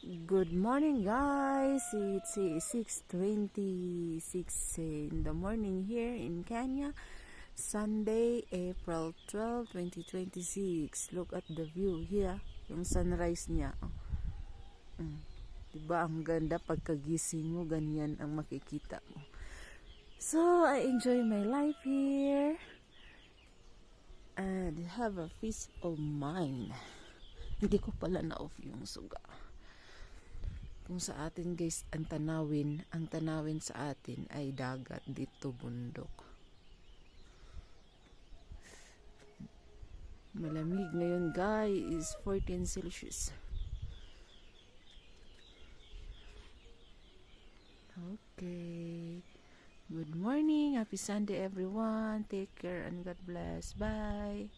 Good morning, guys. It's 6:26 in the morning here in Kenya. Sunday, April 12, 2026. Look at the view here. Yung sunrise niya. Diba ang ganda pagkagising mo, ganyan ang makikita mo. So, I enjoy my life here. And have a peace of mind. Hindi ko pala na-off yung suga. Kung sa atin guys, ang tanawin sa atin ay dagat, dito bundok. Malamig ngayon guys, is 14 Celsius. Okay. Good morning, happy Sunday everyone. Take care and God bless. Bye.